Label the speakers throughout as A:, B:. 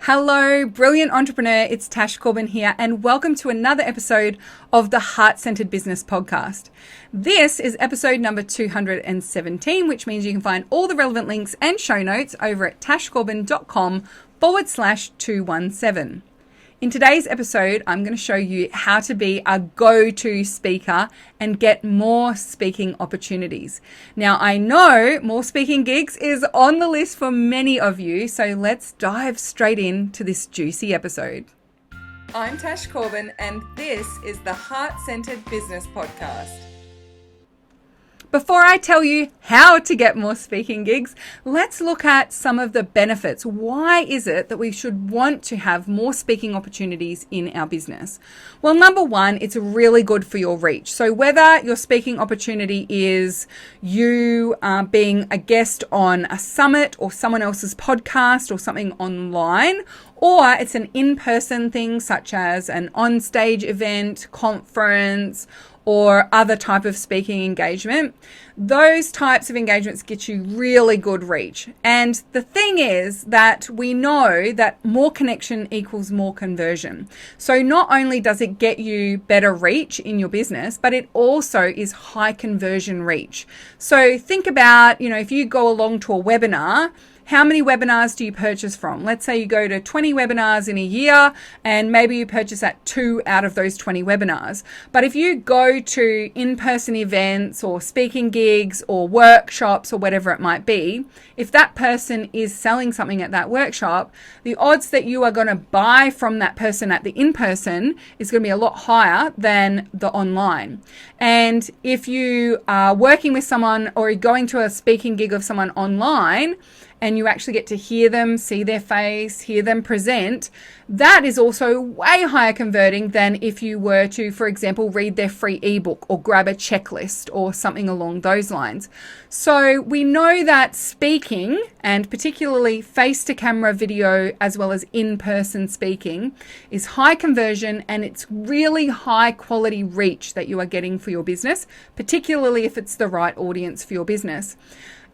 A: Hello, brilliant entrepreneur. It's Tash Corbin here, and welcome to another episode of the Heart-Centered Business Podcast. This is episode number 217, which means you can find all the relevant links and show notes over at tashcorbin.com/217. In today's episode, I'm going to show you how to be a go-to speaker and get more speaking opportunities. Now, I know more speaking gigs is on the list for many of you, so let's dive straight into this juicy episode. I'm Tash Corbin, and this is the Heart-Centered Business Podcast. Before I tell you how to get more speaking gigs, let's look at some of the benefits. Why is it that we should want to have more speaking opportunities in our business? Well, number one, it's really good for your reach. So whether your speaking opportunity is you being a guest on a summit or someone else's podcast or something online, or it's an in-person thing such as an onstage event, conference, or other type of speaking engagement, those types of engagements get you really good reach. And the thing is that we know that more connection equals more conversion. So not only does it get you better reach in your business, but it also is high conversion reach. So think about, if you go along to a webinar, how many webinars do you purchase from? Let's say you go to 20 webinars in a year and maybe you purchase at 2 out of those 20 webinars. But if you go to in-person events or speaking gigs or workshops or whatever it might be, if that person is selling something at that workshop, the odds that you are going to buy from that person at the in-person is going to be a lot higher than the online. And if you are working with someone or you're going to a speaking gig of someone online, and you actually get to hear them, see their face, hear them present, that is also way higher converting than if you were to, for example, read their free ebook or grab a checklist or something along those lines. So we know that speaking, and particularly face-to-camera video as well as in-person speaking, is high conversion and it's really high quality reach that you are getting for your business, particularly if it's the right audience for your business.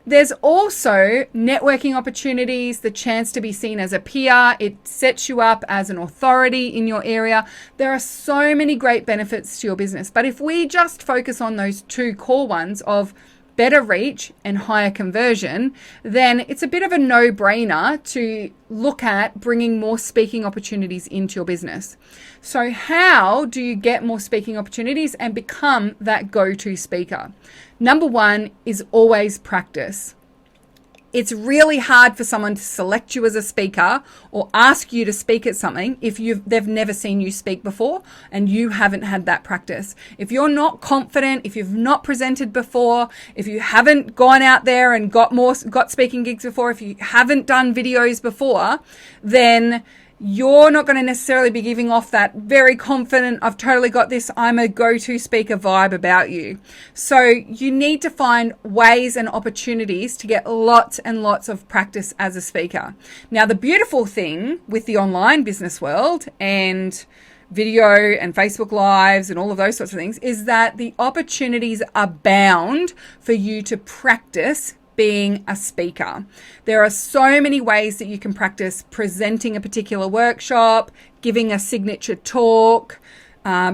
A: There's also networking opportunities, the chance to be seen as a peer. It sets you up as an authority in your area. There are so many great benefits to your business. But if we just focus on those two core ones of better reach and higher conversion, then it's a bit of a no-brainer to look at bringing more speaking opportunities into your business. So how do you get more speaking opportunities and become that go-to speaker? Number one is always practice. It's really hard for someone to select you as a speaker or ask you to speak at something if they've never seen you speak before and you haven't had that practice. If you're not confident, if you've not presented before, if you haven't gone out there and got speaking gigs before, if you haven't done videos before, then you're not going to necessarily be giving off that very confident, I've totally got this, I'm a go-to speaker vibe about you. So you need to find ways and opportunities to get lots and lots of practice as a speaker. Now, the beautiful thing with the online business world and video and Facebook Lives and all of those sorts of things is that the opportunities abound for you to practice being a speaker. There are so many ways that you can practice presenting a particular workshop, giving a signature talk,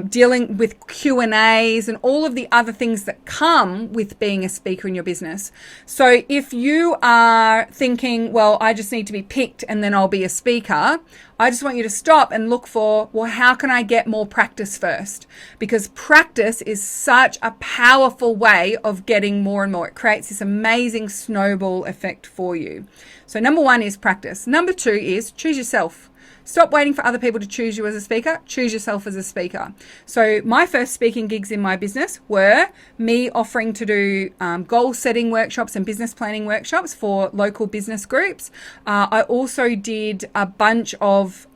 A: dealing with Q&As and all of the other things that come with being a speaker in your business. So if you are thinking, well, I just need to be picked and then I'll be a speaker, I just want you to stop and look for, well, how can I get more practice first? Because practice is such a powerful way of getting more and more. It creates this amazing snowball effect for you. So number one is practice. Number two is choose yourself. Stop waiting for other people to choose you as a speaker. Choose yourself as a speaker. So my first speaking gigs in my business were me offering to do goal setting workshops and business planning workshops for local business groups. I also did a bunch of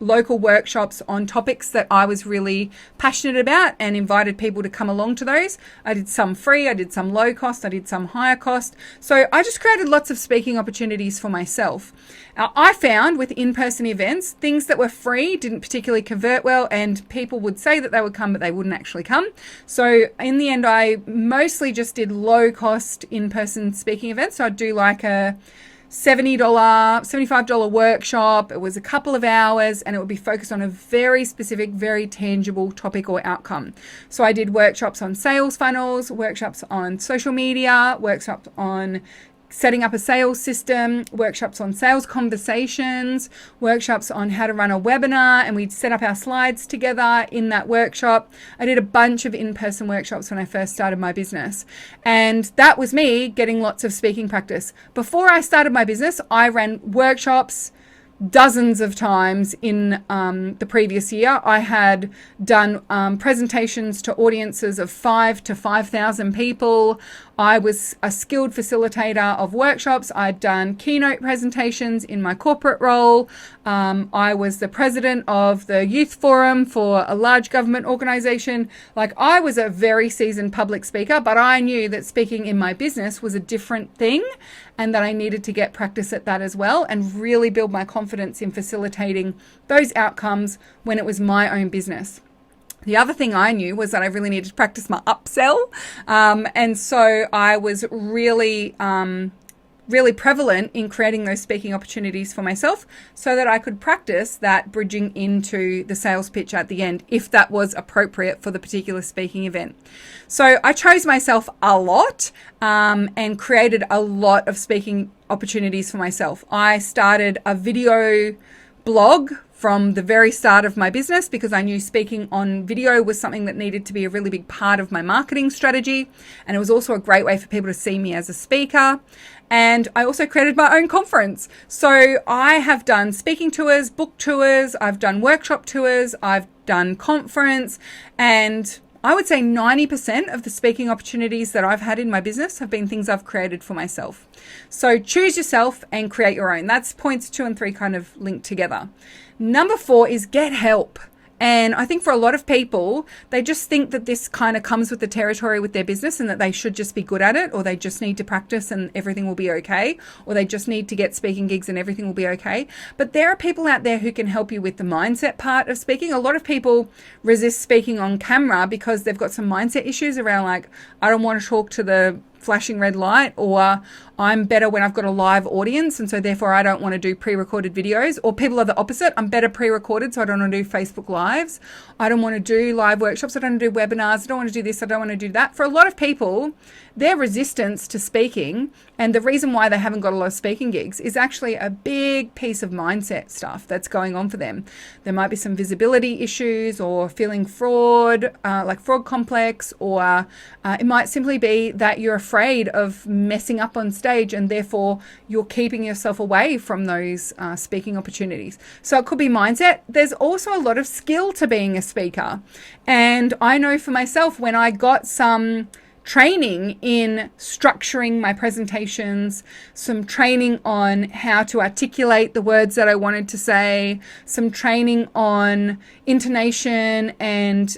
A: local workshops on topics that I was really passionate about and invited people to come along to those. I did some free, I did some low cost, I did some higher cost. So I just created lots of speaking opportunities for myself. I found with in-person events, things that were free didn't particularly convert well, and people would say that they would come, but they wouldn't actually come. So in the end, I mostly just did low-cost in-person speaking events. So I'd do like a $75 workshop. It was a couple of hours and it would be focused on a very specific, very tangible topic or outcome. So I did workshops on sales funnels, workshops on social media, workshops on setting up a sales system, workshops on sales conversations, workshops on how to run a webinar, and we'd set up our slides together in that workshop. I did a bunch of in-person workshops when I first started my business, and that was me getting lots of speaking practice. Before I started my business, I ran workshops dozens of times in the previous year. I had done presentations to audiences of 5 to 5,000 people. I was a skilled facilitator of workshops. I'd done keynote presentations in my corporate role. I was the president of the youth forum for a large government organization. Like, I was a very seasoned public speaker, but I knew that speaking in my business was a different thing and that I needed to get practice at that as well and really build my confidence in facilitating those outcomes when it was my own business. The other thing I knew was that I really needed to practice my upsell. And so I was really prevalent in creating those speaking opportunities for myself so that I could practice that bridging into the sales pitch at the end, if that was appropriate for the particular speaking event. So I chose myself a lot and created a lot of speaking opportunities for myself. I started a video blog from the very start of my business because I knew speaking on video was something that needed to be a really big part of my marketing strategy. And it was also a great way for people to see me as a speaker. And I also created my own conference. So I have done speaking tours, book tours, I've done workshop tours, I've done conference, and I would say 90% of the speaking opportunities that I've had in my business have been things I've created for myself. So choose yourself and create your own. That's points 2 and 3 kind of linked together. Number 4 is get help. And I think for a lot of people, they just think that this kind of comes with the territory with their business and that they should just be good at it, or they just need to practice and everything will be okay, or they just need to get speaking gigs and everything will be okay. But there are people out there who can help you with the mindset part of speaking. A lot of people resist speaking on camera because they've got some mindset issues around, like, I don't want to talk to the flashing red light, or I'm better when I've got a live audience and so therefore I don't want to do pre-recorded videos. Or people are the opposite. I'm better pre-recorded, so I don't want to do Facebook lives. I don't want to do live workshops. I don't want to do webinars. I don't want to do this. I don't want to do that. For a lot of people, their resistance to speaking and the reason why they haven't got a lot of speaking gigs is actually a big piece of mindset stuff that's going on for them. There might be some visibility issues or feeling fraud, like fraud complex, or it might simply be that you're afraid of messing up on stage and therefore you're keeping yourself away from those speaking opportunities. So it could be mindset. There's also a lot of skill to being a speaker. And I know for myself, when I got some training in structuring my presentations, some training on how to articulate the words that I wanted to say, some training on intonation and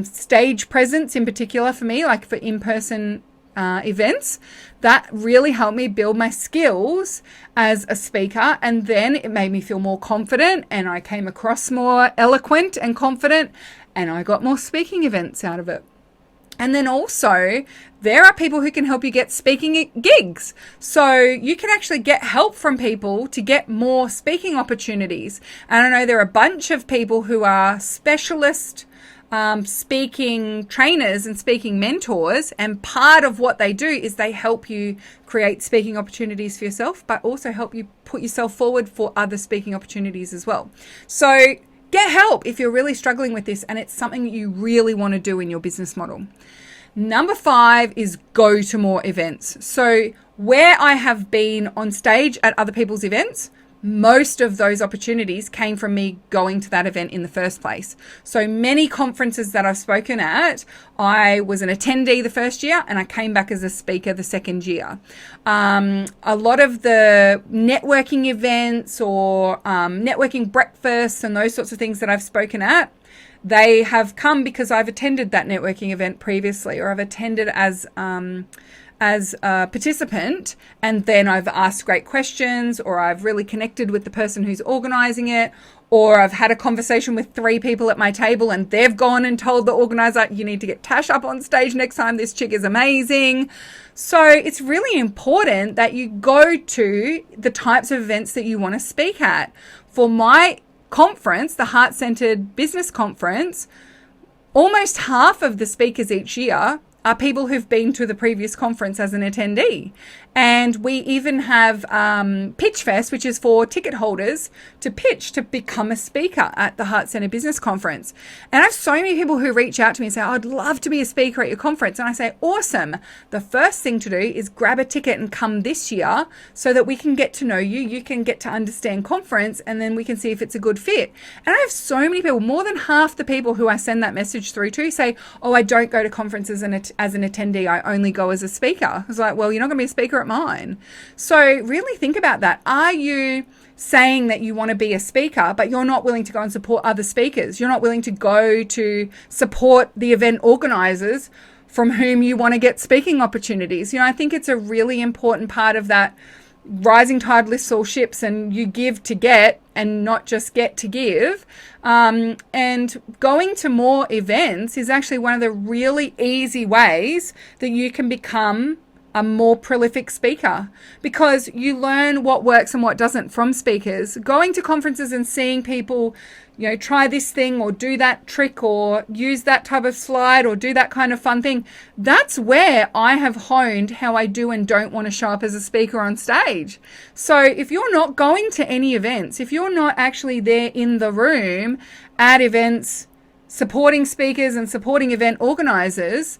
A: stage presence in particular for me, like for in-person events, that really helped me build my skills as a speaker. And then it made me feel more confident and I came across more eloquent and confident and I got more speaking events out of it. And then also, there are people who can help you get speaking gigs. So you can actually get help from people to get more speaking opportunities. And I know there are a bunch of people who are specialist speaking trainers and speaking mentors. And part of what they do is they help you create speaking opportunities for yourself, but also help you put yourself forward for other speaking opportunities as well. So get help if you're really struggling with this and it's something that you really want to do in your business model. Number 5 is go to more events. So where I have been on stage at other people's events, most of those opportunities came from me going to that event in the first place. So many conferences that I've spoken at, I was an attendee the first year and I came back as a speaker the second year. A lot of the networking events or networking breakfasts and those sorts of things that I've spoken at, they have come because I've attended that networking event previously, or I've attended as as a participant, and then I've asked great questions, or I've really connected with the person who's organizing it, or I've had a conversation with 3 people at my table and they've gone and told the organizer, you need to get Tash up on stage next time. This chick is amazing. So it's really important that you go to the types of events that you want to speak at. For my conference, the Heart-Centered Business Conference, almost half of the speakers each year are people who've been to the previous conference as an attendee. And we even have Pitch Fest, which is for ticket holders to pitch to become a speaker at the Heart Centered Business Conference. And I have so many people who reach out to me and say, I'd love to be a speaker at your conference. And I say, awesome. The first thing to do is grab a ticket and come this year so that we can get to know you. You can get to understand conference, and then we can see if it's a good fit. And I have so many people, more than half the people who I send that message through to say, oh, I don't go to conferences as an attendee. I only go as a speaker. I was like, well, you're not going to be a speaker at mine. So really think about that. Are you saying that you want to be a speaker, but you're not willing to go and support other speakers? You're not willing to go to support the event organizers from whom you want to get speaking opportunities? I think it's a really important part of that rising tide lifts all ships, and you give to get and not just get to give. And going to more events is actually one of the really easy ways that you can become a more prolific speaker, because you learn what works and what doesn't from speakers. Going to conferences and seeing people, try this thing or do that trick or use that type of slide or do that kind of fun thing. That's where I have honed how I do and don't want to show up as a speaker on stage. So if you're not going to any events, if you're not actually there in the room at events, supporting speakers and supporting event organizers,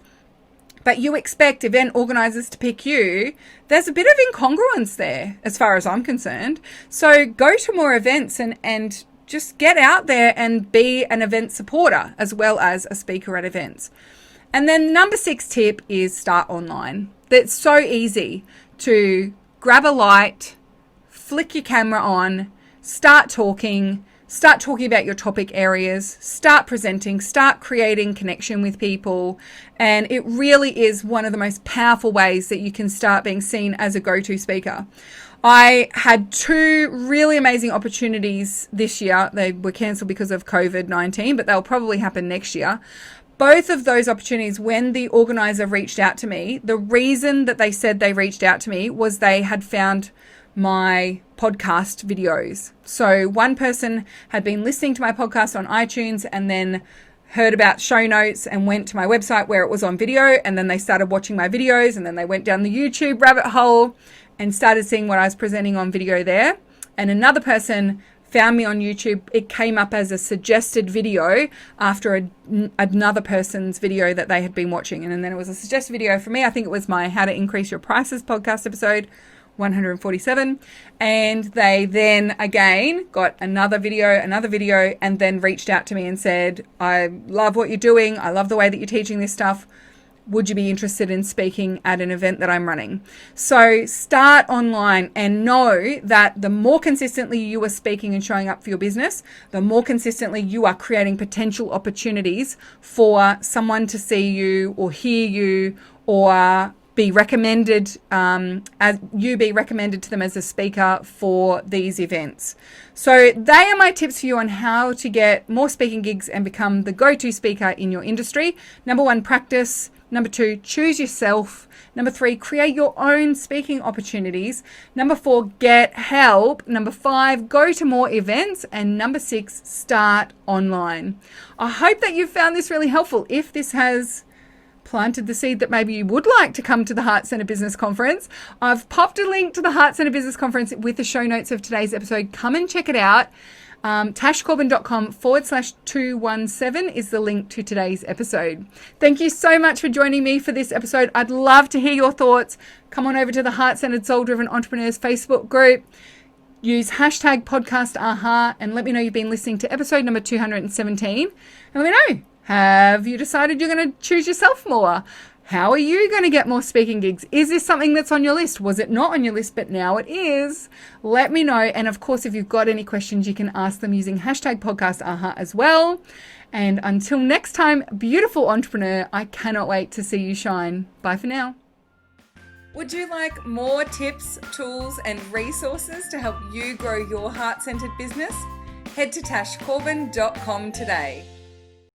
A: but you expect event organizers to pick you, there's a bit of incongruence there as far as I'm concerned. So go to more events and just get out there and be an event supporter as well as a speaker at events. And then number 6 tip is start online. That's so easy to grab a light, flick your camera on, start talking about your topic areas, start presenting, start creating connection with people. And it really is one of the most powerful ways that you can start being seen as a go-to speaker. I had 2 really amazing opportunities this year. They were cancelled because of COVID-19, but they'll probably happen next year. Both of those opportunities, when the organizer reached out to me, the reason that they said they reached out to me was they had found my podcast videos. So one person had been listening to my podcast on iTunes and then heard about show notes and went to my website where it was on video, and then they started watching my videos, and then they went down the YouTube rabbit hole and started seeing what I was presenting on video there. And another person found me on YouTube. It came up as a suggested video after another person's video that they had been watching. And then it was a suggested video for me. I think it was my How to Increase Your Prices podcast episode 147. And they then again got another video, and then reached out to me and said, I love what you're doing. I love the way that you're teaching this stuff. Would you be interested in speaking at an event that I'm running? So start online and know that the more consistently you are speaking and showing up for your business, the more consistently you are creating potential opportunities for someone to see you or hear you or be recommended, as you be recommended to them as a speaker for these events. So they are my tips for you on how to get more speaking gigs and become the go-to speaker in your industry. Number 1, practice. Number 2, choose yourself. Number 3, create your own speaking opportunities. Number 4, get help. Number 5, go to more events. And number 6, start online. I hope that you found this really helpful. If this has planted the seed that maybe you would like to come to the Heart Centered Business Conference, I've popped a link to the Heart Centered Business Conference with the show notes of today's episode. Come and check it out. tashcorbin.com/217 is the link to today's episode. Thank you so much for joining me for this episode. I'd love to hear your thoughts. Come on over to the Heart Centered Soul Driven Entrepreneurs Facebook group. Use hashtag #PodcastAha and let me know you've been listening to episode number 217. And let me know, have you decided you're going to choose yourself more? How are you going to get more speaking gigs? Is this something that's on your list? Was it not on your list, but now it is? Let me know. And of course, if you've got any questions, you can ask them using hashtag #PodcastAha as well. And until next time, beautiful entrepreneur, I cannot wait to see you shine. Bye for now. Would you like more tips, tools, and resources to help you grow your heart-centered business? Head to tashcorbin.com today.